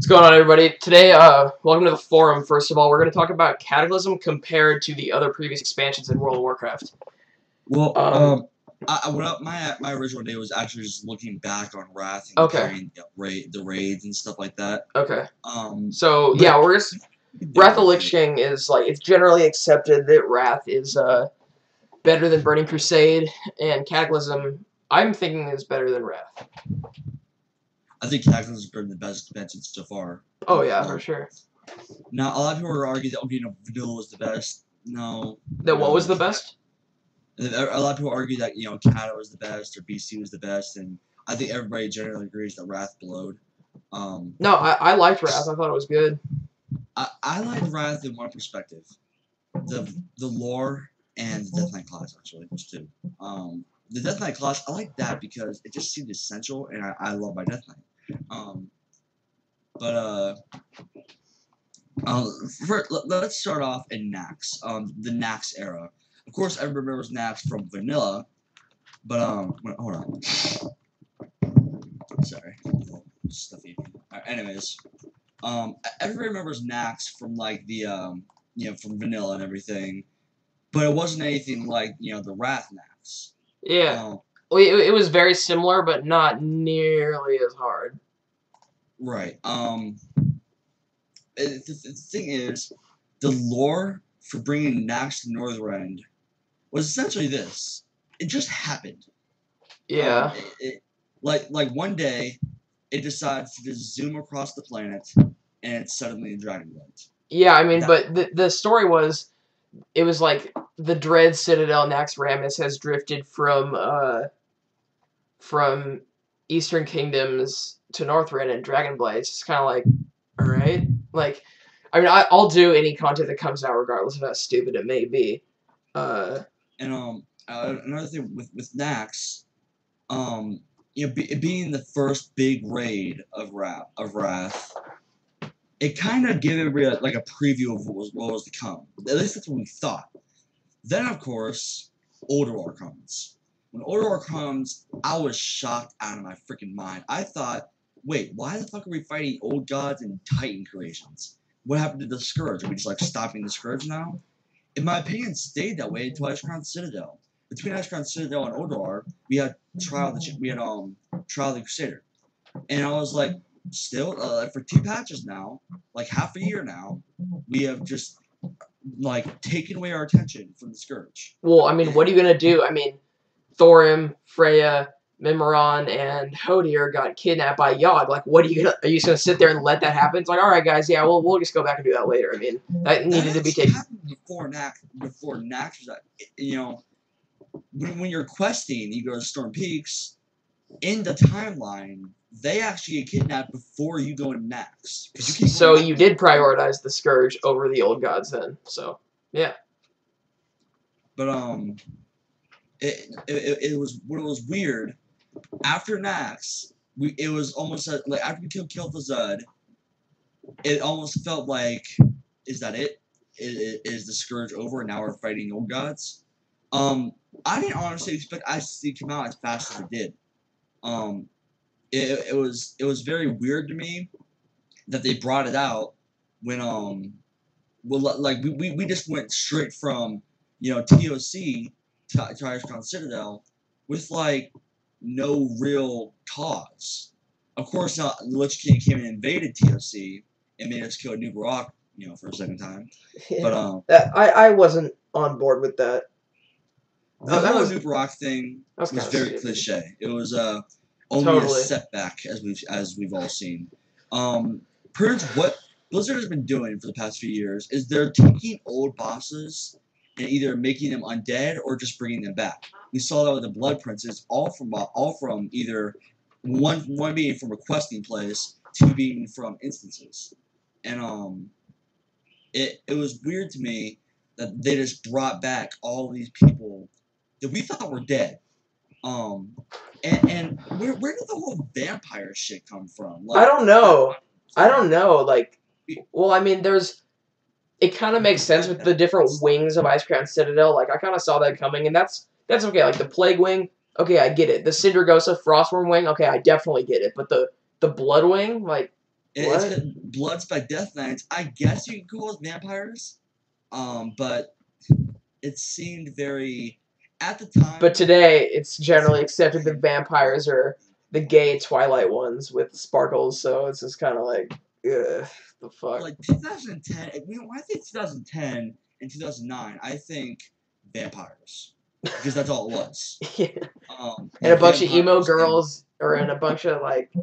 What's going on, everybody? Today, welcome to the forum. First of all, we're going to talk about Cataclysm compared to the other previous expansions in World of Warcraft. Well, my original day was actually just looking back on Wrath and comparing the raids and stuff like that. Okay. So yeah, we're just Wrath of Lich-King is like it's generally accepted that Wrath is better than Burning Crusade, and Cataclysm I'm thinking is better than Wrath. I think Cataclysm is the best expansion so far. Oh yeah, for sure. Now a lot of people are arguing that Vanilla was the best. No. That what was the best? A lot of people argue that Cata was the best or BC was the best, and I think everybody generally agrees that Wrath blowed. No, I liked Wrath. I thought it was good. I liked Wrath in one perspective, the lore and the Death Knight class actually, those two. The Death Knight class, I like that because it just seemed essential, and I love my Death Knight. Let's start off in Nax, the Nax era. Of course, everybody remembers Nax from Vanilla, but hold on. Sorry, stuffy. Anyways, everybody remembers Nax from like the from Vanilla and everything, but it wasn't anything like the Wrath Nax. Yeah, it was very similar, but not nearly as hard. Right. The thing is, the lore for bringing Nax to Northrend was essentially this. It just happened. Yeah. Like one day, it decides to just zoom across the planet, and it's suddenly in Dragonblight. Yeah, I mean, but the story was, it was like the Dread Citadel Naxxramas has drifted from Eastern Kingdoms to Northrend and Dragonblight. It's just kind of like, all right, like, I mean, I'll do any content that comes out regardless of how stupid it may be. Another thing with Nax, being the first big raid of Wrath, it kind of gave everybody like a preview of what was to come. At least that's what we thought. Then, of course, Ulduar comes. When Ulduar comes, I was shocked out of my freaking mind. I thought, wait, why the fuck are we fighting old gods and Titan creations? What happened to the Scourge? Are we just like stopping the Scourge now? In my opinion, it stayed that way until Ashcrown Citadel. Between Ashcrown Citadel and Ulduar, we had Trial of the Crusader, and I was like, still for 2 patches now, like half a year now, we have just like taken away our attention from the Scourge. Well, I mean, what are you gonna do? I mean, Thorim, Freya, Mimiron, and Horde got kidnapped by Yogg. Like, what are you just gonna sit there and let that happen? It's like, all right, guys, yeah, we'll just go back and do that later. I mean, that needed to be taken before Nax was when you're questing, you go to Storm Peaks. In the timeline, they actually get kidnapped before you go to Nax. So you did prioritize the Scourge over the old gods then. So yeah. But it was weird. After Nax, it was almost like after we killed Kel'Thuzad, it almost felt like, is that it? Is the Scourge over and now we're fighting old gods? I didn't honestly expect ICC to come out as fast as it did. It was very weird to me that they brought it out when we just went straight from TOC to Ashcrown Citadel with like no real cause. Of course, now Lich King came and invaded TOC and made us kill a new Barak, for a second time. Yeah, but I wasn't on board with that. The whole new Barak thing was very cliche. It was only a setback, as we've all seen. Pretty much what Blizzard has been doing for the past few years is they're taking old bosses and either making them undead or just bringing them back. We saw that with the Blood Princes, all from either one being from a questing place, 2 being from instances, and it was weird to me that they just brought back all these people that we thought were dead. And where did the whole vampire shit come from? Like, I don't know. Like, well, I mean, it kind of makes sense with the different wings of Icecrown Citadel. Like, I kind of saw that coming, and that's okay. Like, the Plague Wing, okay, I get it. The Cindergosa Frostworm Wing, okay, I definitely get it. But the Blood Wing, like, It's blood spec death knights. I guess you could call it vampires. But it seemed very at the time. But today, it's generally accepted that vampires are the gay Twilight ones with sparkles. So it's just kind of like, ugh, the fuck. Like 2010. When I think 2010 and 2009, I think vampires because that's all it was. Yeah. And a bunch of emo vampires girls, and a bunch of like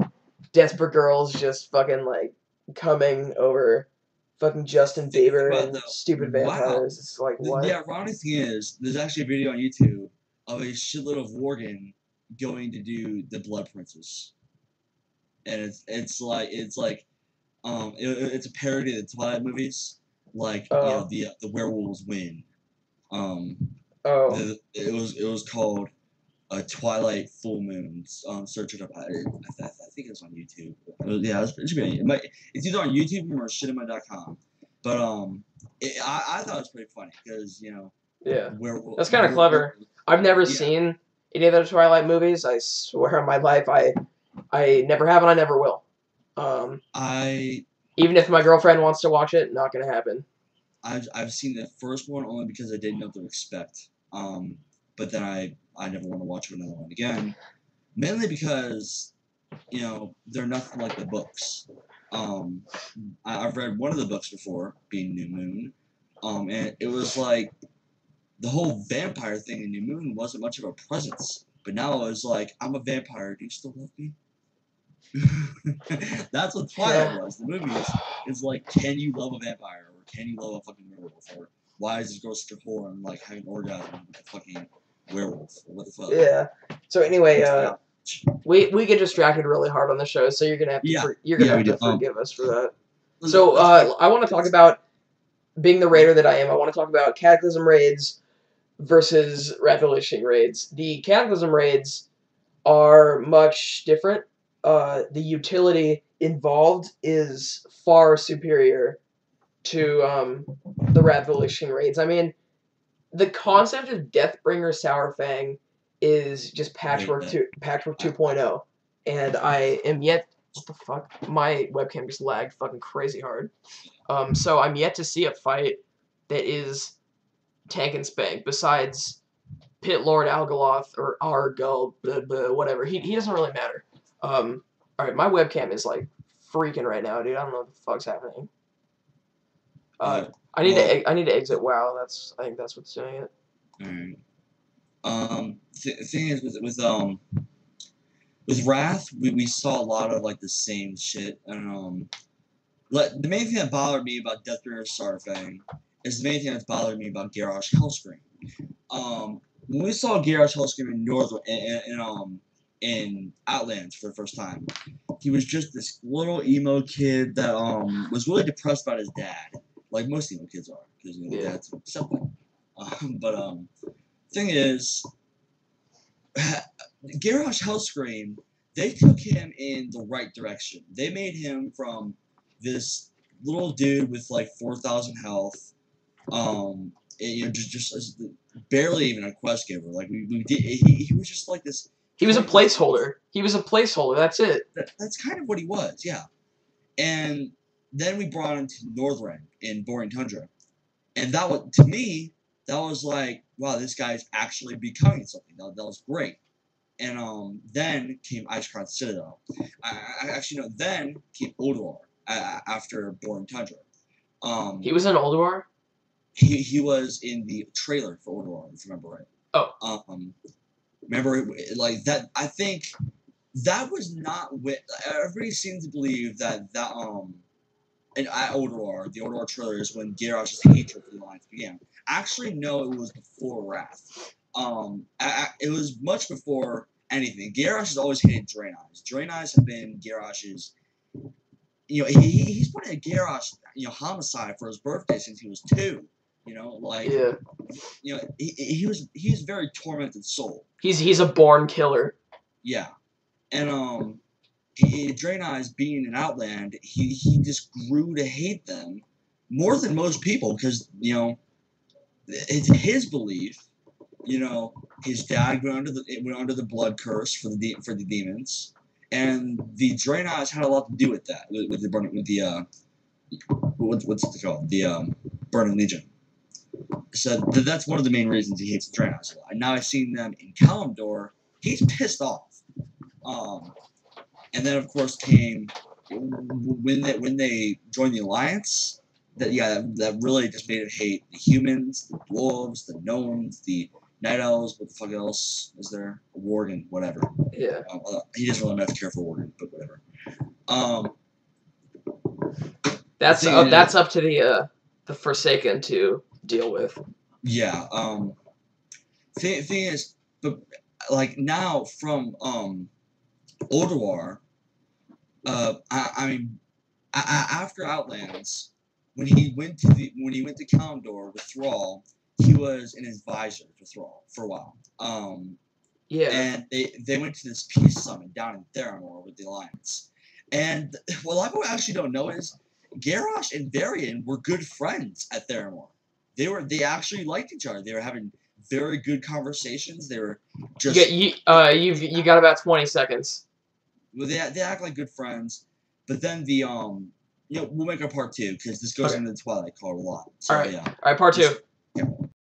desperate girls just fucking like coming over fucking Justin Bieber and stupid vampires. It's like, what? The ironic thing is, there's actually a video on YouTube of a shitload of Worgen going to do the Blood Princess, and it's a parody of the Twilight movies, like you know the werewolves win. It was called Twilight Full Moon. Search it up. I think it's on YouTube. It should be. It's either on YouTube or cinema.com. But I thought it was pretty funny because you know. Yeah. That's kind of clever. I've never seen any of the Twilight movies. I swear on my life, I never have and I never will. Even if my girlfriend wants to watch it, not gonna happen. I've seen the first one only because I didn't know what to expect. But then I never want to watch another one again, mainly because, you know, they're nothing like the books. I've read one of the books before, being New Moon, and it was like the whole vampire thing in New Moon wasn't much of a presence, but now it's like, I'm a vampire, do you still love me? That's what Twilight was. The movies is like, can you love a vampire, or can you love a fucking werewolf, or why is this girl such a whore and like having an orgasm with a fucking werewolf? What the fuck? Yeah. So anyway, we get distracted really hard on the show, so you're gonna have to forgive us for that. So I want to talk about, being the raider that I am, I want to talk about Cataclysm raids versus Revolution raids. The Cataclysm raids are much different. The utility involved is far superior to the Revolution raids. I mean, the concept of Deathbringer Sourfang is just Patchwork 2.0, and I am yet. What the fuck? My webcam just lagged fucking crazy hard. So I'm yet to see a fight that is tank and spank besides Pit Lord Algaloth or Argo, whatever. He doesn't really matter. Alright, my webcam is like freaking right now, dude. I don't know what the fuck's happening. I need to exit WoW. I think that's what's doing it. Alright. The thing is with Wrath, we saw a lot of like the same shit, and the main thing that bothered me about Deathbringer Sourfang is the main thing that's bothered me about Garrosh Hellscream. When we saw Garrosh Hellscream in North in Outlands for the first time, he was just this little emo kid that was really depressed about his dad, like most emo kids are, because you know, dad's something. Thing is, Garrosh Hellscream, they took him in the right direction. They made him from this little dude with like 4,000 health, you know, just barely even a quest giver. Like he was just like this. He was a placeholder. He was a placeholder. That's it. That's kind of what he was, yeah. And then we brought him to Northrend in Boring Tundra, and that was, to me, that was like, wow, this guy's actually becoming something. That was great. And then came Icecrown Citadel. Then came Ulduar after Boring Tundra. He was in Ulduar? He was in the trailer for Ulduar, if you remember right. Oh. Remember, like, that, I think that was not with, everybody seems to believe that and at Ulduar, the Ulduar trailer is when Garrosh's hatred for the Alliance began. Actually, no, it was before Wrath. It was much before anything. Garrosh has always hated Draenei's. Draenei's have been Garrosh's, you know, he's put in a Garrosh, you know, homicide for his birthday since he was 2. You know, like, yeah. You know, he's a very tormented soul. He's a born killer. Yeah, and Draenei's being an Outland, he just grew to hate them more than most people because, you know, it's his belief. You know, his dad went under the blood curse for the demons, and the Draenei's had a lot to do with that, with the burning, with the what's it called, the Burning Legion. So that's one of the main reasons he hates the Draenei's a lot. And now I've seen them in Kalimdor, he's pissed off. And then of course came when they joined the Alliance. That really just made him hate the humans, the dwarves, the gnomes, the night elves. What the fuck else is there? A Worgen, whatever. Yeah. He doesn't really have to care for Worgen, but whatever. That's up to the Forsaken to deal with. Yeah. Thing is, but like now from Ulduar, I mean, after Outlands, when he went to Kalimdor with Thrall, he was in his visor for Thrall for a while. Yeah. And they went to this peace summit down in Theramore with the Alliance. And what a lot of people actually don't know is Garrosh and Varian were good friends at Theramore. They actually liked each other. They were having very good conversations. They were just you got about 20 seconds. Well, they act like good friends, but then the we'll make a part 2 because this goes into the Twilight Card a lot. So, all right, yeah. All right, part 2. Yeah.